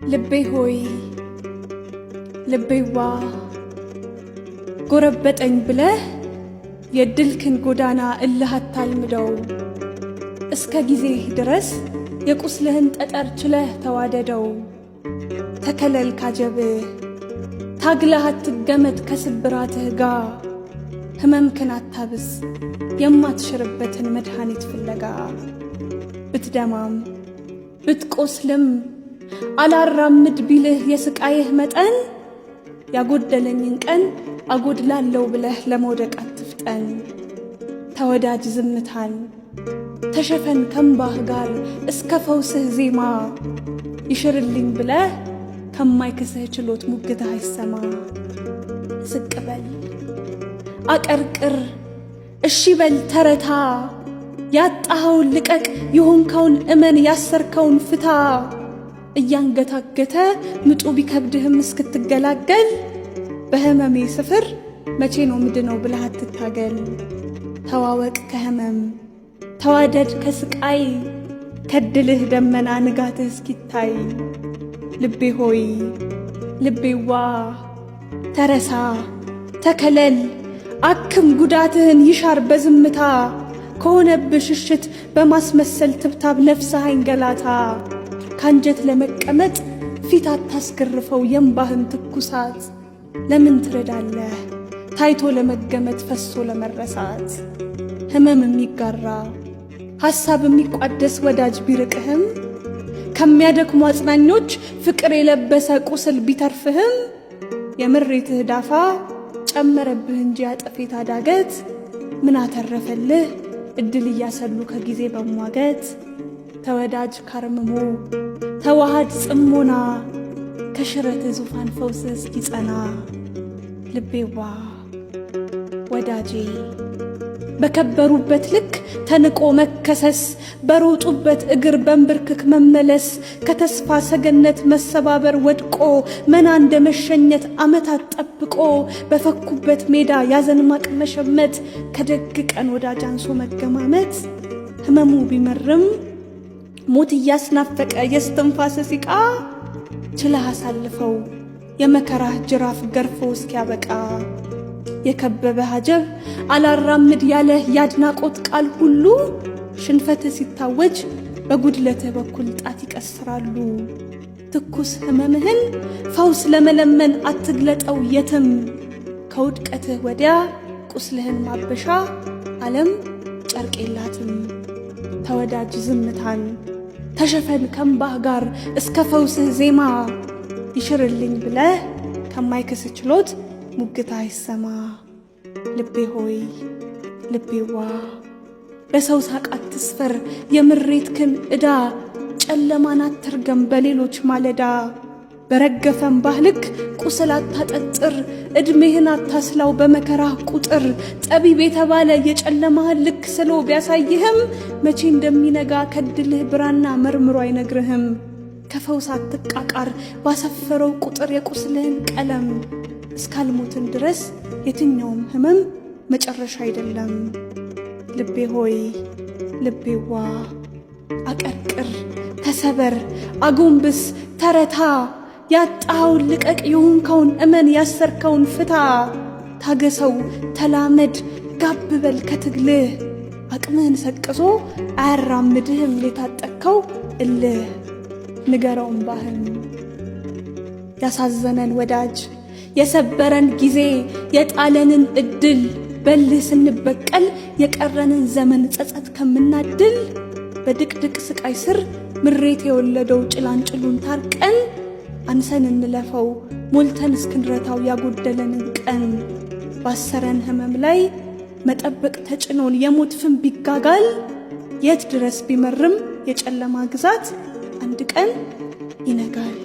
ልቤ ሆይ ልቤዋ ጎረበጠኝ ብለህ የድልክን ጎዳና እልህ አታልምደው። እስከ ጊዜህ ድረስ የቁስልህን ጠጠር ችለህ ተዋደደው። ተከለል ካጀብህ ታግለህ አትገመት ከስብራትህ ጋር። ህመምክን አታብስ የማትሽርበትን መድኃኒት ፍለጋ። ብትደማም ብትቆስልም አላራምድ ቢልህ የስቃይህ መጠን፣ ያጎደለኝን ቀን አጎድላለው ብለህ ለመውደቅ አትፍጠን። ተወዳጅ ዝምታን ተሸፈን ከእምባህ ጋር እስከ ፈውስህ ዜማ። ይሽርልኝ ብለህ ከማይክስህ ችሎት ሙግትህ አይሰማ። ዝቅ በል አቀርቅር እሺ በል ተረታ። ያጣኸውን ልቀቅ የሆንከውን እመን ያሰርከውን ፍታ። እያንገታገተ ምጡ ቢከብድህም እስክትገላገል፣ በህመሜ ስፍር መቼ ነው ምድነው ብለህ አትታገል። ተዋወቅ ከህመም ተዋደድ ከስቃይ፣ ከድልህ ደመና ንጋትህ እስኪታይ። ልቤ ሆይ ልቤዋ ተረሳ ተከለል አክም ጉዳትህን ይሻር በዝምታ። ከሆነብህ ሽሽት በማስመሰል ትብታብ ነፍስህ አይንገላታ። ካንጀት ለመቀመጥ ፊት አታስገርፈው የእምባህን ትኩሳት። ለምን ትረዳለህ ታይቶ ለመገመት ፈሶ ለመረሳት። ህመም የሚጋራ ሐሳብ የሚቋደስ ወዳጅ ቢርቅህም፣ ከሚያደክሙ አጽናኞች ፍቅር የለበሰ ቁስል ቢተርፍህም፣ የምሬትህ ዳፋ ጨመረብህ እንጂ ያጠፌታ ዳገት። ምን አተረፈልህ እድል እያሰሉ ከጊዜ በሟገት። ተወዳጅ ካርምሞ ተዋሃድ ጽሞና፣ ከሽረትህ ዙፋን ፈውስህ እስኪጸና። ልቤዋ ወዳጄ በከበሩበት ልክ ተንቆ መከሰስ፣ በሮጡበት እግር በንብርክክ መመለስ። ከተስፋ ሰገነት መሰባበር ወድቆ መና እንደ መሸኘት ዓመታት ጠብቆ፣ በፈኩበት ሜዳ ያዘን ማቅ መሸመት። ከደግ ቀን ወዳጅ አንሶ መገማመት። ህመሙ ቢመርም ሞት እያስናፈቀ የስትንፋስ ሲቃ፣ ችለህ አሳልፈው የመከራህ ጅራፍ ገርፎ እስኪያበቃ። የከበበህ አጀብ አላራምድ ያለህ ያድናቆት ቃል ሁሉ፣ ሽንፈትህ ሲታወጅ በጉድለትህ በኩል ጣት ይቀስራሉ። ትኩስ ህመምህን ፈውስ ለመለመን አትግለጠው የትም። ከውድቀትህ ወዲያ ቁስልህን ማበሻ ዓለም ጨርቅ የላትም። ተወዳጅ ዝምታን ተሸፈን ከእምባህ ጋር እስከ ፈውስህ ዜማ። ይሽርልኝ ብለህ ከማይክስ ችሎት ሙግትህ አይሰማ። ልቤ ሆይ ልቤዋ በሰው ሳቅ አትስፈር የምሬትክን ዕዳ። ጨለማን አትርገም በሌሎች ማለዳ። በረገፈ እምባህ ልክ ቁስል አታጠጥር፣ ዕድሜህን አታስላው በመከራህ ቁጥር። ጠቢብ የተባለ የጨለማህን ልክ ስሎ ቢያሳይህም፣ መቼ እንደሚነጋ ከድልህ ብራና መርምሮ አይነግርህም። ከፈውስ አትቃቃር ባሰፈረው ቁጥር የቁስልህን ቀለም። እስካልሞትን ድረስ የትኛውም ህመም መጨረሻ አይደለም። ልቤ ሆይ ልቤዋ አቀርቅር ተሰበር አጎንብስ ተረታ። ያጣኸውን ልቀቅ የሆንከውን እመን ያሰርከውን ፍታ። ታገሰው ተላመድ ጋብ በል ከትግልህ፣ አቅምህን ሰቅዞ አያራምድህም የታጠቅከው እልህ። ንገረው እምባህን ያሳዘነን ወዳጅ የሰበረን ጊዜ የጣለንን እድል። በልህ ስንበቀል የቀረንን ዘመን ጸጸት ከምናድል፣ በድቅድቅ ስቃይ ስር ምሬት የወለደው ጭላንጭሉን ታርቀን። አንሰን እንለፈው ሞልተን እስክንረታው ያጎደለንን ቀን። ባሰረን ህመም ላይ መጠበቅ ተጭኖን የሞት ፍም ቢጋጋል፣ የት ድረስ ቢመርም የጨለማ ግዛት አንድ ቀን ይነጋል።